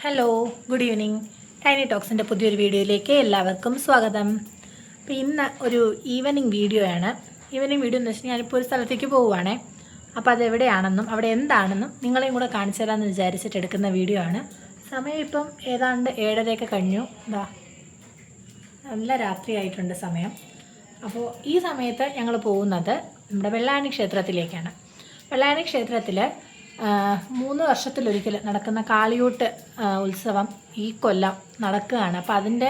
Hello, good evening. Tiny ടോക്സിൻ്റെ പുതിയൊരു വീഡിയോയിലേക്ക് എല്ലാവർക്കും സ്വാഗതം. അപ്പോൾ ഇന്ന് ഒരു ഈവനിങ് വീഡിയോ ആണ്. ഈവനിങ് വീഡിയോ എന്ന് വെച്ചാൽ ഞാനിപ്പോൾ ഒരു സ്ഥലത്തേക്ക് പോവുകയാണേ. അപ്പോൾ അതെവിടെയാണെന്നും അവിടെ എന്താണെന്നും നിങ്ങളെയും കൂടെ കാണിച്ചു തരാമെന്ന് വിചാരിച്ചിട്ട് എടുക്കുന്ന വീഡിയോ ആണ്. സമയം ഇപ്പം ഏതാണ്ട് 7:30 കഴിഞ്ഞു. നല്ല രാത്രിയായിട്ടുണ്ട് സമയം. അപ്പോൾ ഈ സമയത്ത് ഞങ്ങൾ പോകുന്നത് നമ്മുടെ വെള്ളായണി ക്ഷേത്രത്തിലേക്കാണ്. വെള്ളായണി ക്ഷേത്രത്തിൽ 3 വർഷത്തിലൊരിക്കൽ നടക്കുന്ന കാളിയൂട്ട് ഉത്സവം ഈ കൊല്ലം നടക്കുകയാണ്. അപ്പോൾ അതിൻ്റെ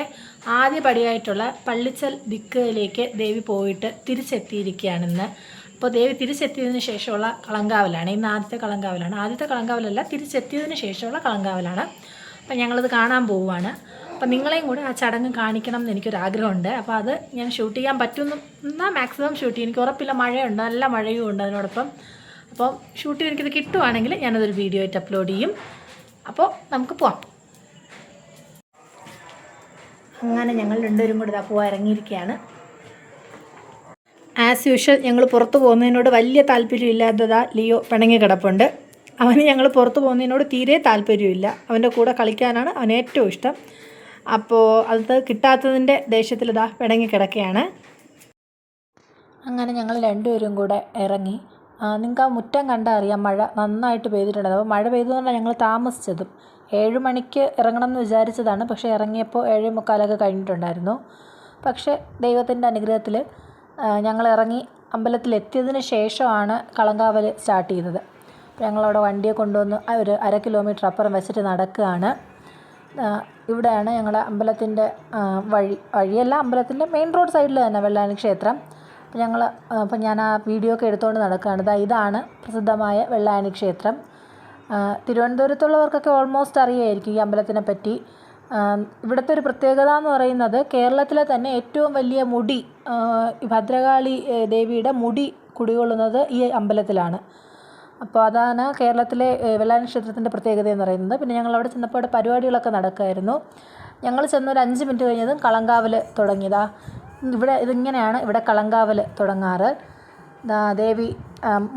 ആദ്യ പടിയായിട്ടുള്ള പള്ളിച്ചൽ ദിക്കിലേക്ക് ദേവി പോയിട്ട് തിരിച്ചെത്തിയിരിക്കുകയാണിന്ന്. അപ്പോൾ ദേവി തിരിച്ചെത്തിയതിന് ശേഷമുള്ള കളങ്കാവലാണ്. ഇന്ന് ആദ്യത്തെ കളങ്കാവലാണ്. ആദ്യത്തെ കളങ്കാവലല്ല, തിരിച്ചെത്തിയതിന് ശേഷമുള്ള കളങ്കാവലാണ്. അപ്പം ഞങ്ങളത് കാണാൻ പോവുകയാണ്. അപ്പം നിങ്ങളെയും കൂടെ ആ ചടങ്ങ് കാണിക്കണം എന്ന് എനിക്കൊരാഗ്രഹമുണ്ട്. അപ്പോൾ അത് ഞാൻ ഷൂട്ട് ചെയ്യാൻ പറ്റുന്ന മാക്സിമം ഷൂട്ട് ചെയ്യും. എനിക്ക് ഉറപ്പില്ല, മഴയുണ്ട്, നല്ല മഴയും ഉണ്ട് അതിനോടൊപ്പം. അപ്പോൾ ഷൂട്ട് ചെയ്ത് എനിക്കിത് കിട്ടുവാണെങ്കിൽ ഞാനതൊരു വീഡിയോ ആയിട്ട് അപ്ലോഡ് ചെയ്യും. അപ്പോൾ നമുക്ക് പോവാം. അങ്ങനെ ഞങ്ങൾ രണ്ടുപേരും കൂടെ പോകാൻ ഇറങ്ങിയിരിക്കുകയാണ്. ആസ് യൂഷ്വൽ ഞങ്ങൾ പുറത്ത് പോകുന്നതിനോട് വലിയ താല്പര്യമില്ലാത്തതാ ലിയോ പിണങ്ങി കിടപ്പുണ്ട്. അവന് ഞങ്ങൾ പുറത്ത് പോകുന്നതിനോട് തീരെ താല്പര്യമില്ല. അവൻ്റെ കൂടെ കളിക്കാനാണ് അവന് ഏറ്റവും ഇഷ്ടം. അപ്പോൾ അത് കിട്ടാത്തതിൻ്റെ ദേഷ്യത്തിൽ പിണങ്ങി കിടക്കുകയാണ്. അങ്ങനെ ഞങ്ങൾ രണ്ടുപേരും കൂടെ ഇറങ്ങി. നിങ്ങൾക്ക് ആ മുറ്റം കണ്ടാൽ അറിയാം, മഴ നന്നായിട്ട് പെയ്തിട്ടുണ്ട്. അപ്പോൾ മഴ പെയ്തുകൊണ്ടാണ് ഞങ്ങൾ താമസിച്ചതും. 7 മണിക്ക് ഇറങ്ങണം എന്ന് വിചാരിച്ചതാണ്. പക്ഷേ ഇറങ്ങിയപ്പോൾ 7:45 കഴിഞ്ഞിട്ടുണ്ടായിരുന്നു. പക്ഷേ ദൈവത്തിൻ്റെ അനുഗ്രഹത്തിൽ ഞങ്ങൾ ഇറങ്ങി അമ്പലത്തിലെത്തിയതിന് ശേഷമാണ് കളങ്കാവൽ സ്റ്റാർട്ട് ചെയ്തത്. ഞങ്ങളവിടെ വണ്ടിയെ കൊണ്ടുവന്ന് ഒരു 1/2 കിലോമീറ്റർ അപ്പുറം വെച്ചിട്ട് നടക്കുകയാണ്. ഇവിടെയാണ് ഞങ്ങളുടെ അമ്പലത്തിൻ്റെ വഴിയല്ല, അമ്പലത്തിൻ്റെ മെയിൻ റോഡ് സൈഡിൽ തന്നെ വെള്ളായണി ക്ഷേത്രം. അപ്പോൾ ഞാൻ ആ വീഡിയോ ഒക്കെ എടുത്തുകൊണ്ട് നടക്കുകയാണ്. ഇതാണ് പ്രസിദ്ധമായ വെള്ളായണി ക്ഷേത്രം. തിരുവനന്തപുരത്തുള്ളവർക്കൊക്കെ ഓൾമോസ്റ്റ് അറിയായിരിക്കും ഈ അമ്പലത്തിനെ പറ്റി. ഇവിടുത്തെ ഒരു പ്രത്യേകത എന്ന് പറയുന്നത് കേരളത്തിലെ തന്നെ ഏറ്റവും വലിയ മുടി, ഭദ്രകാളി ദേവിയുടെ മുടി കുടികൊള്ളുന്നത് ഈ അമ്പലത്തിലാണ്. അപ്പോൾ അതാണ് കേരളത്തിലെ വെള്ളായണി ക്ഷേത്രത്തിൻ്റെ പ്രത്യേകത എന്ന് പറയുന്നത്. പിന്നെ ഞങ്ങളവിടെ ചെന്നപ്പോൾ അവിടെ പരിപാടികളൊക്കെ നടക്കുമായിരുന്നു. ഞങ്ങൾ ചെന്നൊരു 5 മിനിറ്റ് കഴിഞ്ഞതും കളങ്കാവൽ തുടങ്ങിയതാ. ഇതിങ്ങനെയാണ് ഇവിടെ കളങ്കാവൽ തുടങ്ങാറ്. ദേവി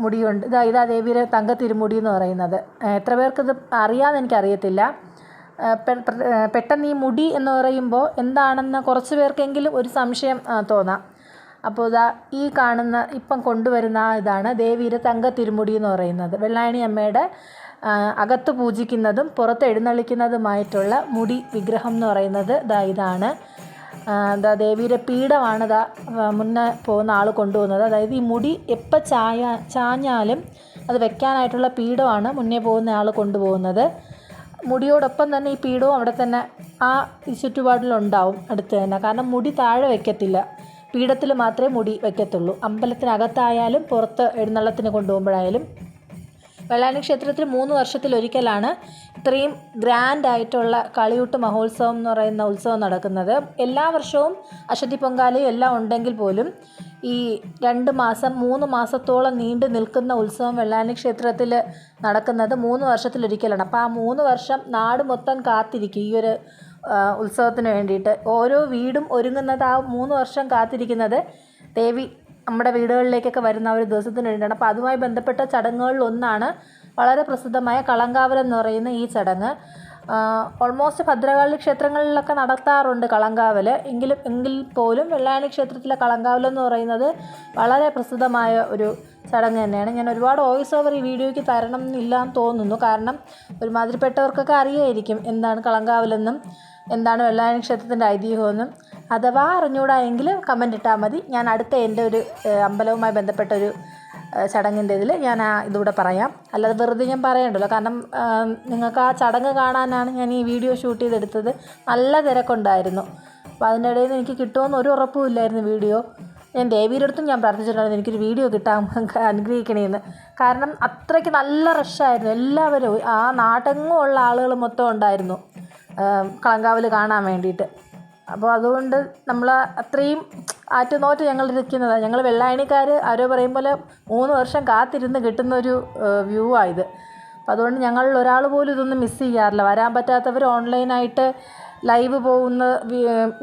മുടിയുണ്ട്. ഇതാ ദേവിയുടെ തങ്കത്തിരുമുടി എന്ന് പറയുന്നത്. എത്ര പേർക്കിത് അറിയാമെന്ന് എനിക്കറിയത്തില്ല. പെട്ടെന്ന് ഈ മുടി എന്ന് പറയുമ്പോൾ എന്താണെന്ന് കുറച്ച് പേർക്കെങ്കിലും ഒരു സംശയം തോന്നാം. അപ്പോൾ ഈ കാണുന്ന ഇപ്പം കൊണ്ടുവരുന്ന ഇതാണ് ദേവിയുടെ തങ്കത്തിരുമുടി എന്ന് പറയുന്നത്. വെള്ളായണി അമ്മയുടെ അകത്ത് പൂജിക്കുന്നതും പുറത്ത് എഴുന്നള്ളിക്കുന്നതുമായിട്ടുള്ള മുടി വിഗ്രഹം എന്ന് പറയുന്നത് ഇതാണ്. ദേവിയുടെ പീഠമാണ് മുന്നേ പോകുന്ന ആൾ കൊണ്ടുപോകുന്നത്. അതായത് ഈ മുടി എപ്പോൾ ചാഞ്ഞാലും അത് വെക്കാനായിട്ടുള്ള പീഠമാണ് മുന്നേ പോകുന്ന ആൾ കൊണ്ടുപോകുന്നത്. മുടിയോടൊപ്പം തന്നെ ഈ പീഠവും അവിടെ തന്നെ ആ ചുറ്റുപാടിലുണ്ടാവും അടുത്ത് തന്നെ. കാരണം മുടി താഴെ വയ്ക്കത്തില്ല, പീഠത്തിൽ മാത്രമേ മുടി വയ്ക്കത്തുള്ളൂ. അമ്പലത്തിനകത്തായാലും പുറത്ത് എഴുന്നള്ളത്തിന് കൊണ്ടുപോകുമ്പോഴായാലും. വെള്ളായണി ക്ഷേത്രത്തിൽ 3 വർഷത്തിലൊരിക്കലാണ് ഇത്രയും ഗ്രാൻഡായിട്ടുള്ള കളിയൂട്ട് മഹോത്സവം എന്ന് പറയുന്ന ഉത്സവം നടക്കുന്നത്. എല്ലാ വർഷവും അശ്വതി പൊങ്കാലയും എല്ലാം ഉണ്ടെങ്കിൽ പോലും ഈ 2 മാസം 3 മാസത്തോളം നീണ്ടു നിൽക്കുന്ന ഉത്സവം വെള്ളായണി ക്ഷേത്രത്തിൽ നടക്കുന്നത് 3 വർഷത്തിലൊരിക്കലാണ്. അപ്പോൾ ആ 3 വർഷം നാട് മൊത്തം കാത്തിരിക്കും ഈ ഒരു ഉത്സവത്തിന് വേണ്ടിയിട്ട്. ഓരോ വീടും ഒരുങ്ങുന്നത് ആ 3 വർഷം കാത്തിരിക്കുന്നത് ദേവി നമ്മുടെ വീടുകളിലേക്കൊക്കെ വരുന്ന ഒരു ദിവസത്തിന് വേണ്ടിയാണ്. അപ്പോൾ അതുമായി ബന്ധപ്പെട്ട ചടങ്ങുകളിലൊന്നാണ് വളരെ പ്രസിദ്ധമായ കളങ്കാവൽ എന്ന് പറയുന്ന ഈ ചടങ്ങ്. ഓൾമോസ്റ്റ് ഭദ്രകാളി ക്ഷേത്രങ്ങളിലൊക്കെ നടത്താറുണ്ട് കളങ്കാവൽ. എങ്കിൽ പോലും വെള്ളായണി ക്ഷേത്രത്തിലെ കളങ്കാവൽ എന്ന് പറയുന്നത് വളരെ പ്രസിദ്ധമായ ഒരു ചടങ്ങ് തന്നെയാണ്. ഞാൻ ഒരുപാട് വോയിസ് ഓവർ ഈ വീഡിയോയ്ക്ക് തരണം എന്നില്ലാന്ന് തോന്നുന്നു. കാരണം ഒരുമാതിരിപ്പെട്ടവർക്കൊക്കെ അറിയായിരിക്കും എന്താണ് കളങ്കാവലെന്നും എന്താണ് വെള്ളായണി ക്ഷേത്രത്തിൻ്റെ ഐതിഹ്യമെന്നും. അഥവാ അറിഞ്ഞൂടായെങ്കിൽ കമൻ്റ് ഇട്ടാൽ മതി. ഞാൻ അടുത്ത എൻ്റെ ഒരു അമ്പലവുമായി ബന്ധപ്പെട്ടൊരു ചടങ്ങിൻ്റെ ഇതിൽ ഞാൻ ഇതുകൂടെ പറയാം. അല്ലാതെ വെറുതെ ഞാൻ പറയണ്ടല്ലോ. കാരണം നിങ്ങൾക്ക് ആ ചടങ്ങ് കാണാനാണ് ഞാൻ ഈ വീഡിയോ ഷൂട്ട് ചെയ്തെടുത്തത്. നല്ല തിരക്കുണ്ടായിരുന്നു. അപ്പോൾ അതിൻ്റെ ഇടയിൽ നിന്ന് എനിക്ക് കിട്ടുമെന്ന് ഒരു ഉറപ്പും ഇല്ലായിരുന്നു വീഡിയോ. ഞാൻ ദേവിയുടെ അടുത്തും ഞാൻ പ്രാർത്ഥിച്ചിട്ടുണ്ടായിരുന്നു എനിക്കൊരു വീഡിയോ കിട്ടാൻ അനുഗ്രഹിക്കണേന്ന്. കാരണം അത്രയ്ക്ക് നല്ല റഷായിരുന്നു. എല്ലാവരും ആ നാടെങ്ങും ഉള്ള ആളുകൾ മൊത്തം ഉണ്ടായിരുന്നു കളങ്കാവൽ കാണാൻ വേണ്ടിയിട്ട്. അപ്പോൾ അതുകൊണ്ട് നമ്മൾ അത്രയും ആറ്റുനോറ്റ് ഞങ്ങൾ ഇരിക്കുന്നതാണ്. ഞങ്ങൾ വെള്ളായണിക്കാർ ആരോ പറയും പോലെ 3 വർഷം കാത്തിരുന്ന് കിട്ടുന്നൊരു വ്യൂ ആയത്. അപ്പോൾ അതുകൊണ്ട് ഞങ്ങളിൽ ഒരാൾ പോലും ഇതൊന്നും മിസ് ചെയ്യാറില്ല. വരാൻ പറ്റാത്തവർ ഓൺലൈനായിട്ട് ലൈവ് പോകുന്ന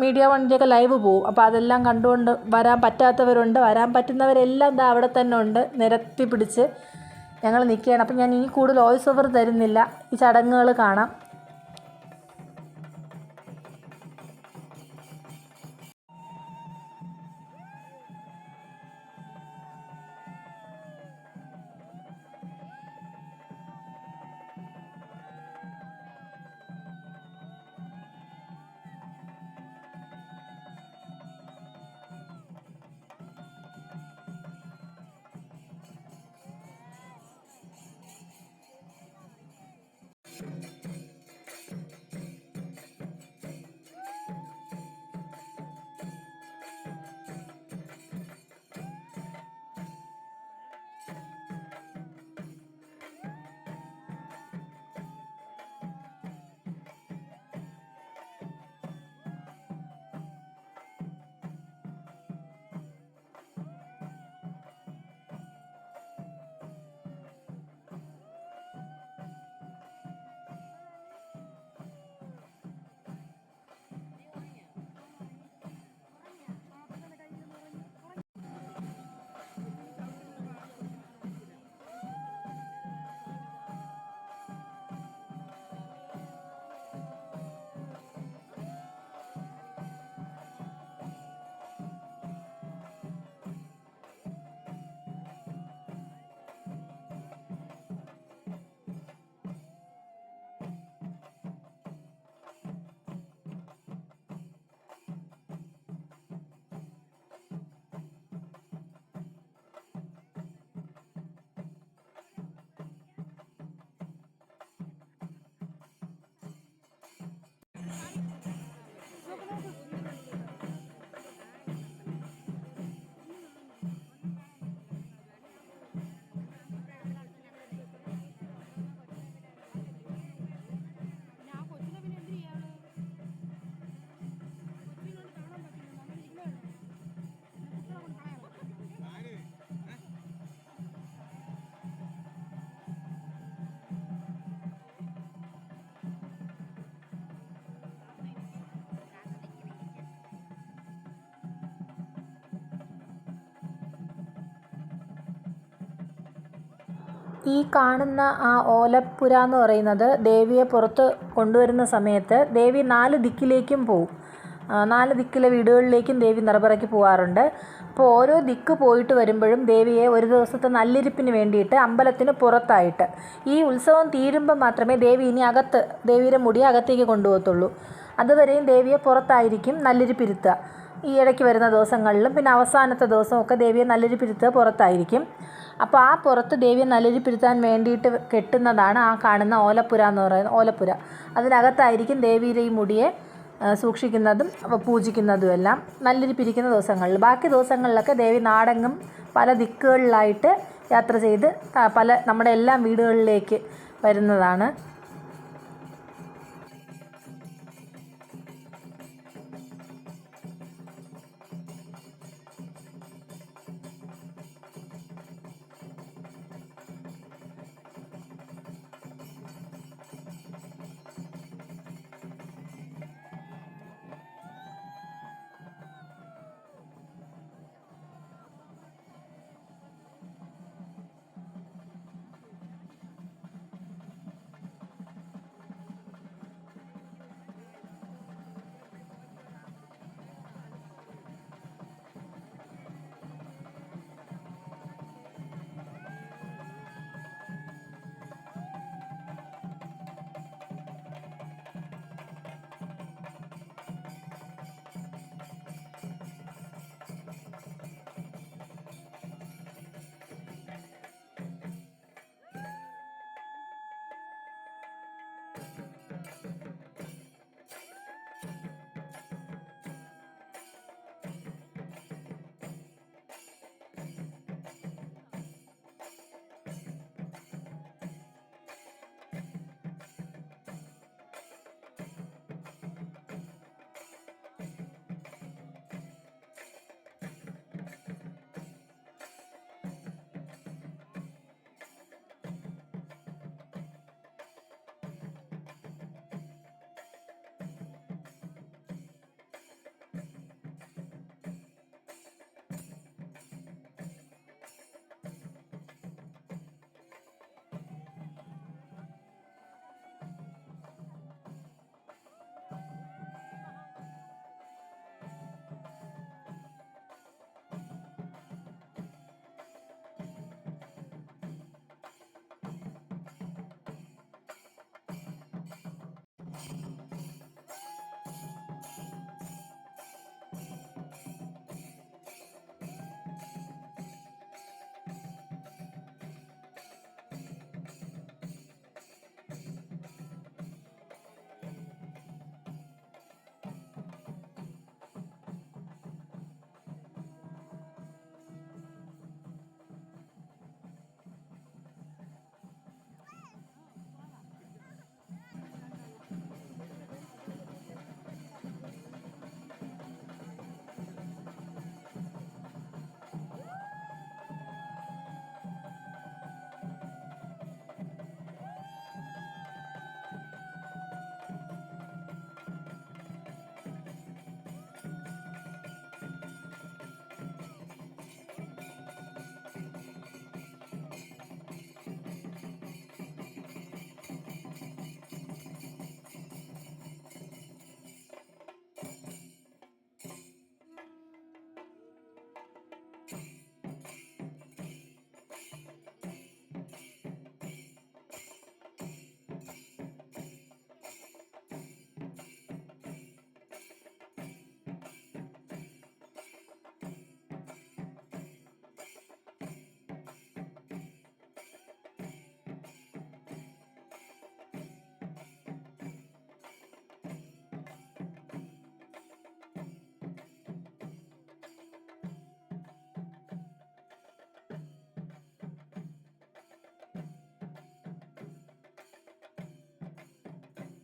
മീഡിയ വണ്ടിയൊക്കെ ലൈവ് പോകും. അപ്പോൾ അതെല്ലാം കണ്ടുകൊണ്ട് വരാൻ പറ്റാത്തവരുണ്ട്. വരാൻ പറ്റുന്നവരെല്ലാം അവിടെ തന്നെ ഉണ്ട്, നിരത്തി പിടിച്ച് ഞങ്ങൾ നിൽക്കുകയാണ്. അപ്പോൾ ഞാൻ ഇനി കൂടുതൽ വോയിസ് ഓവർ തരുന്നില്ല. ഈ ചടങ്ങുകൾ കാണാം. ഈ കാണുന്ന ആ ഓലപ്പുര എന്ന് പറയുന്നത് ദേവിയെ പുറത്ത് കൊണ്ടുവരുന്ന സമയത്ത് ദേവി 4 ദിക്കിലേക്കും പോവും. 4 ദിക്കിലെ വീടുകളിലേക്കും ദേവി നിറപറയ്ക്ക് പോകാറുണ്ട്. അപ്പോൾ ഓരോ ദിക്ക് പോയിട്ട് വരുമ്പോഴും ദേവിയെ ഒരു ദിവസത്തെ നല്ലിരിപ്പിന് വേണ്ടിയിട്ട് അമ്പലത്തിന് പുറത്തായിട്ട്, ഈ ഉത്സവം തീരുമ്പോൾ മാത്രമേ ദേവി ഇനി അകത്ത് ദേവിയുടെ മുടി അകത്തേക്ക് കൊണ്ടുപോകത്തുള്ളൂ. അതുവരെയും ദേവിയെ പുറത്തായിരിക്കും നല്ലിരിപ്പിരുത്തുക. ഈ ഇടയ്ക്ക് വരുന്ന ദിവസങ്ങളിലും പിന്നെ അവസാനത്തെ ദിവസമൊക്കെ ദേവിയെ നല്ലിരിപ്പിരുത്തുക പുറത്തായിരിക്കും. അപ്പോൾ ആ പുറത്ത് ദേവിയെ നല്ലിരിപ്പിരുത്താൻ വേണ്ടിയിട്ട് കെട്ടുന്നതാണ് ആ കാണുന്ന ഓലപ്പുര എന്ന് പറയുന്ന ഓലപ്പുര. അതിനകത്തായിരിക്കും ദേവിയുടെ ഈ മുടിയെ സൂക്ഷിക്കുന്നതും പൂജിക്കുന്നതും എല്ലാം നല്ലിരിപ്പിരിക്കുന്ന ദിവസങ്ങളിൽ. ബാക്കി ദിവസങ്ങളിലൊക്കെ ദേവി നാടെങ്ങും പല ദിക്കുകളിലായിട്ട് യാത്ര ചെയ്ത് പല നമ്മുടെ എല്ലാ വീടുകളിലേക്ക് വരുന്നതാണ്.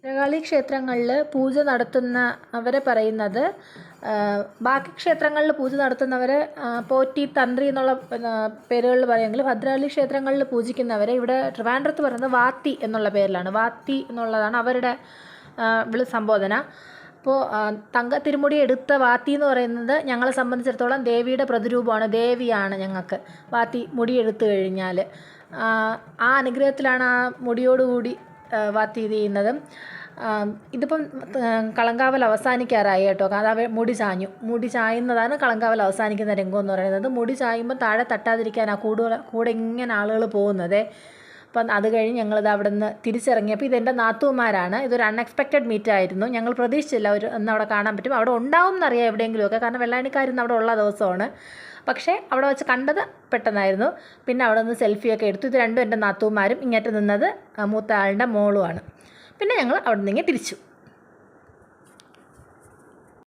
ഭദ്രകാളി ക്ഷേത്രങ്ങളിൽ പൂജ നടത്തുന്നവരെ പറയുന്നത്, ബാക്കി ക്ഷേത്രങ്ങളിൽ പൂജ നടത്തുന്നവരെ പോറ്റി, തന്ത്രി എന്നുള്ള പേരുകളിൽ പറയുമെങ്കിൽ ഭദ്രകാളി ക്ഷേത്രങ്ങളിൽ പൂജിക്കുന്നവരെ ഇവിടെ ട്രിവാൻഡ്രത്ത് പറയുന്നത് വാത്തി എന്നുള്ള പേരിലാണ്. വാത്തി എന്നുള്ളതാണ് അവരുടെ സംബോധന. അപ്പോൾ തങ്ക തിരുമുടി എടുത്ത വാത്തി എന്ന് പറയുന്നത് ഞങ്ങളെ സംബന്ധിച്ചിടത്തോളം ദേവിയുടെ പ്രതിരൂപമാണ്, ദേവിയാണ് ഞങ്ങൾക്ക് വാത്തി മുടി എടുത്തു കഴിഞ്ഞാൽ. ആ അനുഗ്രഹത്തിലാണ് ആ മുടിയോടുകൂടി വാത്തി ഇത് ചെയ്യുന്നതും. ഇതിപ്പം കളങ്കാവൽ അവസാനിക്കാറായി കേട്ടോ. അത് മുടി ചായുന്നതാണ് കളങ്കാവൽ അവസാനിക്കുന്ന രംഗം എന്ന് പറയുന്നത്. മുടി ചായുമ്പോൾ താഴെ തട്ടാതിരിക്കാനാണ് കൂടെ ഇങ്ങനെ ആളുകൾ പോകുന്നത്. അപ്പം അത് കഴിഞ്ഞ് ഞങ്ങളിത് അവിടെ നിന്ന് തിരിച്ചിറങ്ങിയപ്പോൾ ഇതെൻ്റെ നാത്തൂമാരാണ്. ഇതൊരു അൺഎക്സ്പെക്റ്റഡ് മീറ്റായിരുന്നു. ഞങ്ങൾ പ്രതീക്ഷിച്ചില്ല ഒന്ന് അവിടെ കാണാൻ പറ്റും. അവിടെ ഉണ്ടാവും എന്നറിയാം എവിടെയെങ്കിലുമൊക്കെ, കാരണം വെള്ളായണിക്കാരിന്ന് അവിടെ ഉള്ള ദിവസമാണ്. പക്ഷേ അവിടെ വെച്ച് കണ്ടത് പെട്ടെന്നായിരുന്നു. പിന്നെ അവിടെ നിന്ന് സെൽഫിയൊക്കെ എടുത്തു. ഇത് രണ്ടും എൻ്റെ നാത്തൂമാരും, ഇങ്ങോട്ട് നിന്നത് മൂത്ത ആളുടെ മോളുമാണ്. പിന്നെ ഞങ്ങൾ അവിടെ നിന്ന് തിരിച്ചു.